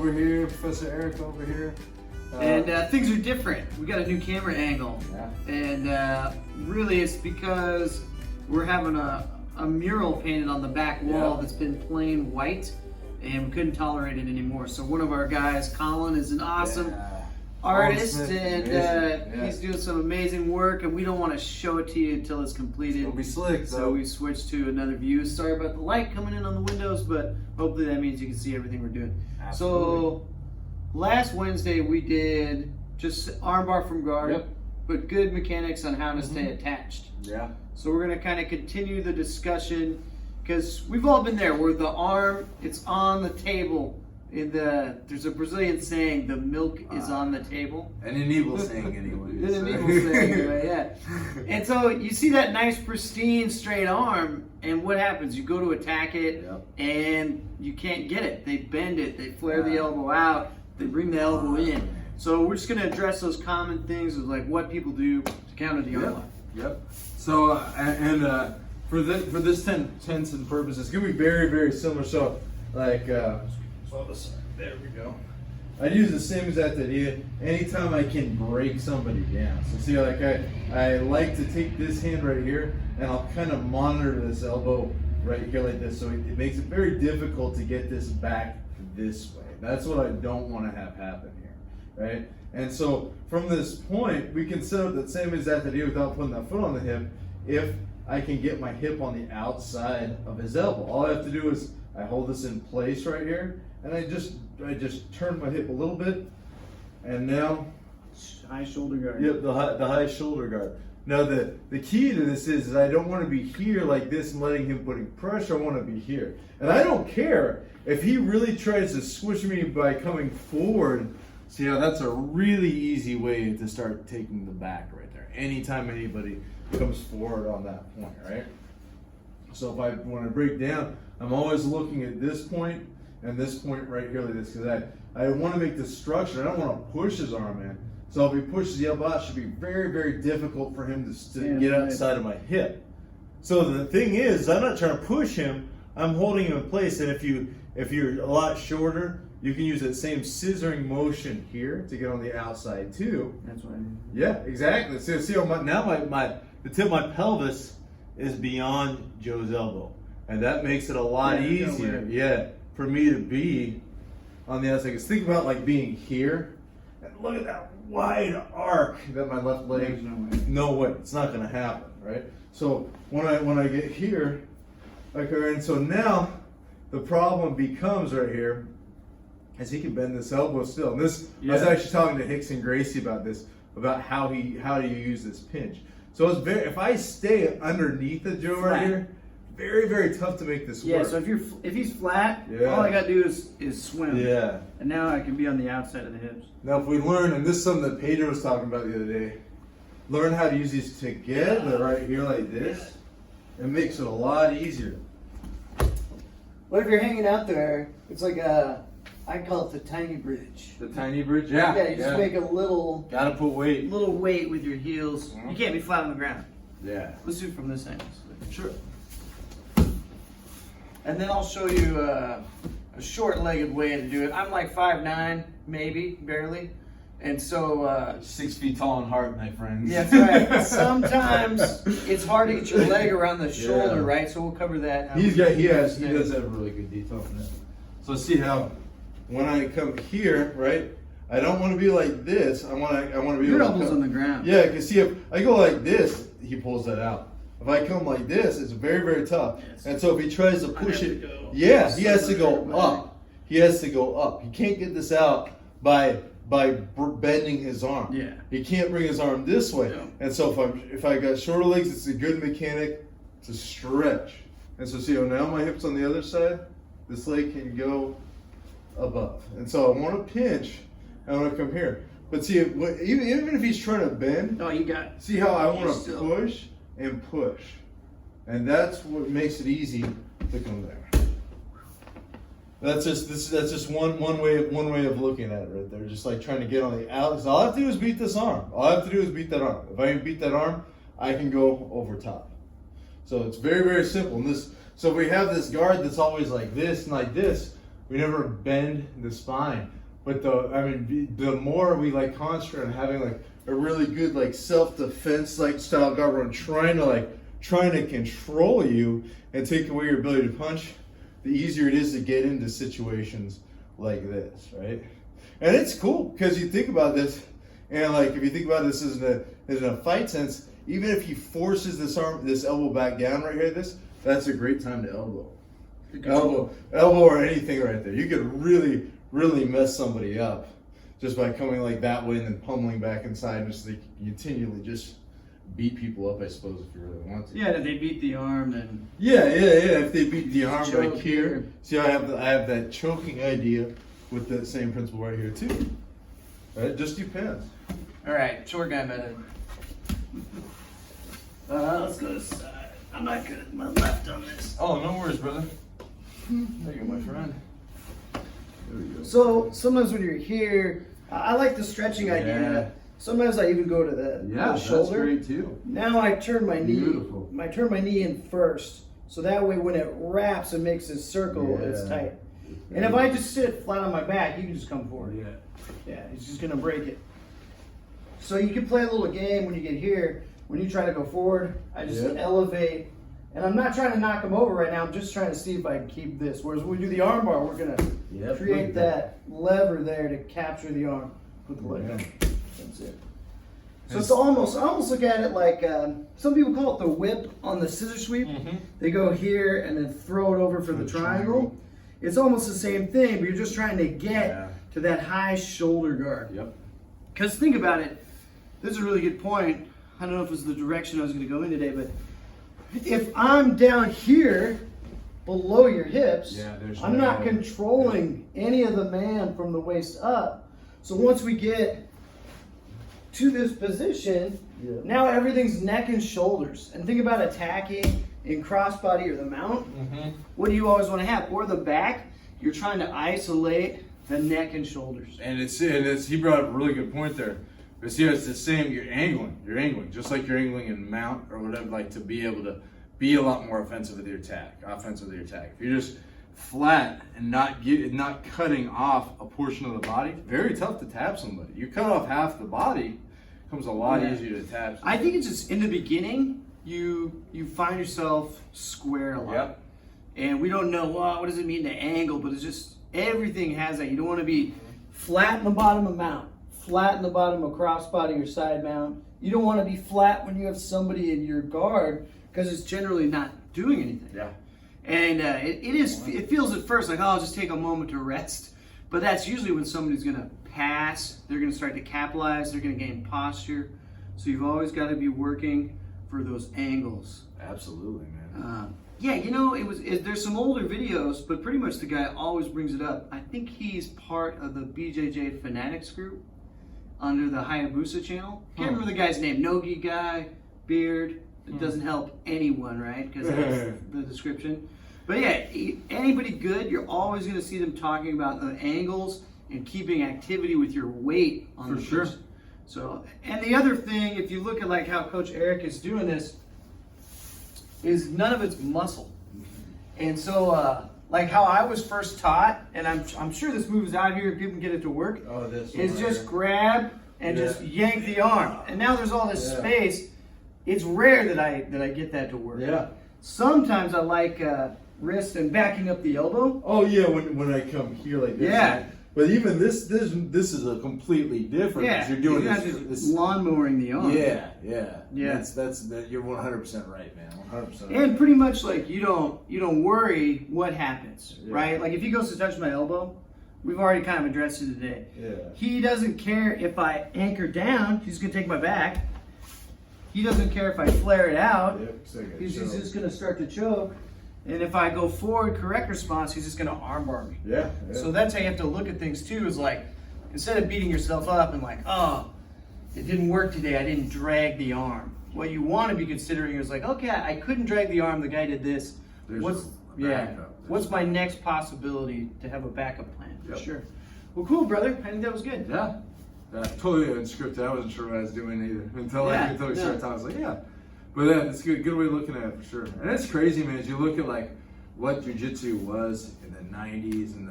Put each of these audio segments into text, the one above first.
over here, Professor Eric over here. And things are different. We got a new camera angle. Yeah. And really it's because we're having a mural painted on the back wall that's been plain white, and we couldn't tolerate it anymore. So one of our guys, Colin, is an awesome artist, and he's doing some amazing work, and we don't want to show it to you until it's completed. It'll be slick, so we switched to another view. Sorry about the light coming in on the windows, but hopefully that means you can see everything we're doing. Absolutely. So last Wednesday we did just armbar from guard, but good mechanics on how to stay attached. Yeah. So we're gonna kind of continue the discussion, because we've all been there where the arm, it's on the table. There's a Brazilian saying, the milk is on the table. And an evil saying anyway. An evil saying anyway, yeah. And so you see that nice pristine straight arm, and what happens? You go to attack it, and you can't get it. They bend it, they flare the elbow out, they bring the elbow in. So we're just gonna address those common things of like what people do to counter the arm lock. Yep. So for this tense and purpose, it's gonna be very, very similar. So like there we go. I use the same exact idea anytime I can break somebody down. So see, like I like to take this hand right here, and I'll kind of monitor this elbow right here like this. So it makes it very difficult to get this back this way. That's what I don't want to have happen here, right? And so from this point, we can set up that same exact idea without putting that foot on the hip. If I can get my hip on the outside of his elbow, all I have to do is I hold this in place right here, and I just turn my hip a little bit, and now high shoulder guard. Yep, the high shoulder guard. Now the key to this is I don't want to be here like this and letting him putting pressure. I want to be here, and I don't care if he really tries to squish me by coming forward. See how that's a really easy way to start taking the back right there. Anytime anybody comes forward on that point, right? So when I break down, I'm always looking at this point and this point right here like this, because I want to make the structure. I don't want to push his arm in. So if he pushes the elbow out, it should be very, very difficult for him to get outside of my hip. So the thing is, I'm not trying to push him. I'm holding him in place. And if you're a lot shorter, you can use that same scissoring motion here to get on the outside too. That's what I mean. Yeah, exactly. So see how the tip of my pelvis is beyond Joe's elbow, and that makes it a lot easier. For me to be on the outside. Because think about like being here, and look at that wide arc that my left leg. No way. It's not going to happen, right? So when I get here, okay, and so now the problem becomes right here. As he can bend this elbow still. And this, I was actually talking to Hicks and Gracie about this, about how do you use this pinch. So it's if I stay underneath the Joe right here, very, very tough to make this work. Yeah, so if he's flat, all I gotta do is swim. Yeah. And now I can be on the outside of the hips. Now if we learn, and this is something that Pedro was talking about the other day, learn how to use these together right here like this, it makes it a lot easier. What if you're hanging out there, it's like I call it the tiny bridge. The tiny bridge? Yeah. Yeah, you just make a little... Gotta put weight. Little weight with your heels. You can't be flat on the ground. Yeah. Let's do it from this angle. Sure. And then I'll show you a short-legged way to do it. I'm like 5'9", maybe, barely. And so... 6 feet tall and hard, my friends. Yeah, that's right. Sometimes it's hard to get your leg around the shoulder, right? So we'll cover that. He does have really good detail on that. So see how... When I come here, right, I don't want to be like this. I want to be. Your elbows on the ground. Yeah, because see, if I go like this, he pulls that out. If I come like this, it's very, very tough. Yes. And so if he tries to push it, he has to go up. He has to go up. He can't get this out by bending his arm. Yeah. He can't bring his arm this way. Yeah. And so if I got shorter legs, it's a good mechanic to stretch. And so see how now my hip's on the other side. This leg can go above, and so I want to pinch. I want to come here, but see, even if he's trying to bend, you got. See how I want to push and push, and that's what makes it easy to come there. That's just one way of looking at it right there. Just like trying to get on the out. So all I have to do is beat this arm. All I have to do is beat that arm. If I beat that arm, I can go over top. So it's very, very simple. And so we have this guard that's always like this and like this. We never bend the spine. But the more we like concentrate on having like a really good like self-defense like style guard run, trying to control you and take away your ability to punch, the easier it is to get into situations like this, right? And it's cool because you think about this, and like if you think about this as in a fight sense, even if he forces this elbow back down right here, that's a great time to elbow or anything right there. You could really, really mess somebody up just by coming like that way and then pummeling back inside, and just like continually just beat people up, I suppose, if you really want to. Yeah, if they beat the arm, then yeah. If they beat the arm choke right here, see, I have that choking idea with that same principle right here too. Right, just depends. All right, short guy method. Let's go to the side. I'm not good at my left on this. Oh, no worries, brother. There you go, my friend. There we go. So sometimes when you're here, I like the stretching idea. Sometimes I even go to the shoulder. That's great too. Now I turn my knee. Beautiful. I turn my knee in first, so that way when it wraps and makes this circle, it's tight. And if I just sit flat on my back, you can just come forward. Yeah, it's just gonna break it. So you can play a little game when you get here. When you try to go forward, I just elevate. And I'm not trying to knock them over right now. I'm just trying to see if I can keep this. Whereas when we do the arm bar, we're gonna create that lever there to capture the arm. Put the leg down. That's it. So it's almost, I almost look at it like, some people call it the whip on the scissor sweep. They go here and then throw it over for the triangle. It's almost the same thing, but you're just trying to get to that high shoulder guard. Because think about it, this is a really good point. I don't know if it was the direction I was going to go in today, but if I'm down here below your hips, I'm not controlling any of the man from the waist up. So once we get to this position, now everything's neck and shoulders. And think about attacking in crossbody or the mount. What do you always want to have? Or the back, you're trying to isolate the neck and shoulders. And it's he brought up a really good point there. Because here it's the same, you're angling, just like you're angling in mount or whatever, like to be able to be a lot more offensive with your attack. If you're just flat and not cutting off a portion of the body, very tough to tap somebody. You cut off half the body, it becomes a lot easier to tap somebody. I think it's just in the beginning, you find yourself square a lot. And we don't know, what does it mean to angle, but it's just, everything has that. You don't want to be flat in the bottom of mount, flat in the bottom of crossbody or side mount. You don't want to be flat when you have somebody in your guard because it's generally not doing anything. And it feels at first like, I'll just take a moment to rest. But that's usually when somebody's going to pass, they're going to start to capitalize, they're going to gain posture. So you've always got to be working for those angles. Absolutely, man. Yeah, you know, there's some older videos, but pretty much the guy always brings it up. I think he's part of the BJJ Fanatics group under the Hayabusa channel. Can't remember the guy's name. Nogi guy, beard. It doesn't help anyone, right? Because that's the description. But yeah, anybody good, you're always going to see them talking about the angles and keeping activity with your weight on the person. So, and the other thing, if you look at like how Coach Eric is doing this, is none of it's muscle. And so, like how I was first taught, and I'm sure this move is out here and people can get it to work, is just grab and just yank the arm. And now there's all this space. It's rare that I get that to work. Sometimes I like wrist and backing up the elbow. Oh yeah, when I come here like this. But even this is a completely different. You're doing this lawnmowing the arm. That's you're 100% right, man. 100%. And pretty much like you don't worry what happens, right? Like if he goes to touch my elbow, we've already kind of addressed it today. He doesn't care if I anchor down. He's gonna take my back. He doesn't care if I flare it out. He's just gonna start to choke. And if I go forward, correct response, he's just going to armbar me. So that's how you have to look at things too, is like, instead of beating yourself up and like, oh, it didn't work today, I didn't drag the arm. What you want to be considering is like, okay, I couldn't drag the arm, the guy did this. What's my next possibility to have a backup plan? For sure. Well, cool, brother. I think that was good. Totally unscripted. I wasn't sure what I was doing either until we started talking. I was like, but yeah, it's good way of looking at it for sure. And it's crazy, man, as you look at like what jiu-jitsu was in the 90s and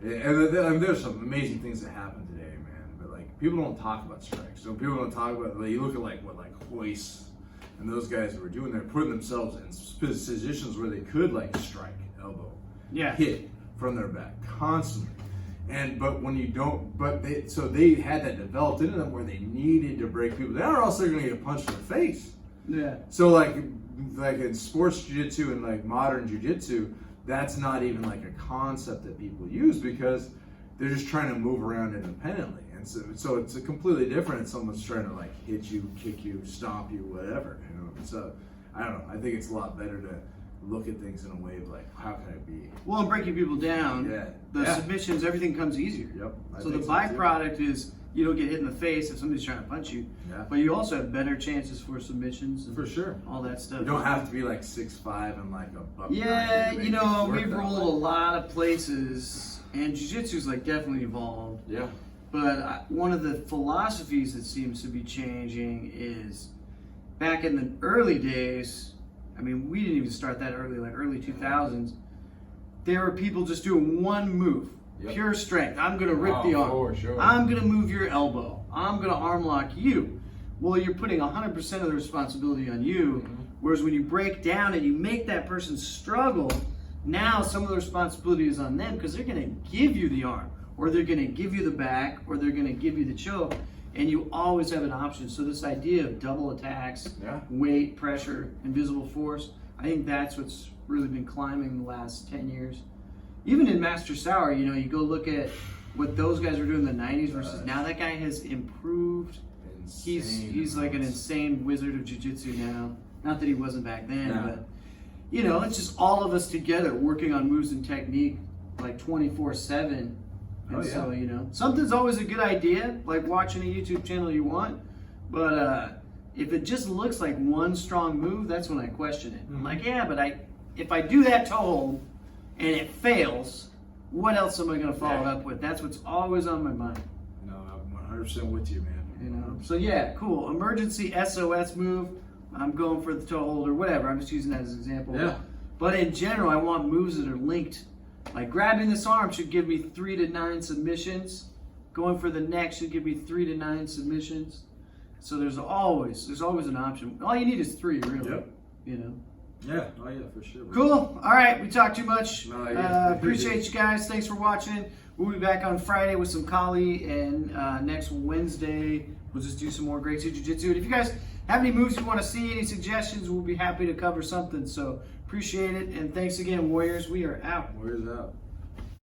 And there's some amazing things that happen today, man. But like people don't talk about strikes. So people don't talk about. Like, you look at like Hoist and those guys that were doing. They're putting themselves in positions where they could like strike, elbow, hit from their back constantly. But when you don't, they had that developed into them where they needed to break people down, or else they're going to get punched in the face. Yeah. So like in sports jiu-jitsu and like modern jiu-jitsu, that's not even like a concept that people use because they're just trying to move around independently. And so it's a completely different if someone's trying to like hit you, kick you, stomp you, whatever. You know. So I don't know. I think it's a lot better to look at things in a way of like, how can it be? Well, and breaking people down, the submissions, everything comes easier. Yep. So the byproduct is you don't get hit in the face if somebody's trying to punch you. Yeah. But you also have better chances for submissions. And for sure. All that stuff. You don't have to be like 6'5" and like a buck. Yeah, you know, we've rolled a lot of places, and jiu-jitsu's like definitely evolved. Yeah. But one of the philosophies that seems to be changing is back in the early days, I mean, we didn't even start that early, like early 2000s, there were people just doing one move, pure strength. I'm going to rip the arm. For sure. I'm going to move your elbow. I'm going to arm lock you. Well, you're putting 100% of the responsibility on you, whereas when you break down and you make that person struggle, now some of the responsibility is on them because they're going to give you the arm, or they're going to give you the back, or they're going to give you the choke, and you always have an option. So this idea of double attacks, weight, pressure, invisible force, I think that's what's really been climbing the last 10 years. Even in Master Sauer, you know, you go look at what those guys were doing in the 90s versus now. That guy has improved. He's like an insane wizard of jiu-jitsu now. Not that he wasn't back then, but you know, it's just all of us together working on moves and technique like 24/7. And so, you know, something's always a good idea, like watching a YouTube channel you want, but if it just looks like one strong move, that's when I question it. I'm like, yeah, but if I do that toe hold and it fails, what else am I going to follow it up with? That's what's always on my mind. No, I'm 100% with you, man. You know, so yeah, cool. Emergency SOS move. I'm going for the toe hold or whatever. I'm just using that as an example. Yeah. But in general, I want moves that are linked. Like grabbing this arm should give me 3 to 9 submissions. Going for the neck should give me 3 to 9 submissions. So there's always an option. All you need is 3, really. Yep. You know. Yeah. Oh yeah, for sure. Cool. All right, we talked too much. No, yeah. Appreciate you guys. Thanks for watching. We'll be back on Friday with some Kali, and next Wednesday we'll just do some more Great Sea Jiu-Jitsu. And if you guys have any moves you want to see, any suggestions, we'll be happy to cover something. So appreciate it, and thanks again, Warriors. We are out. Warriors out.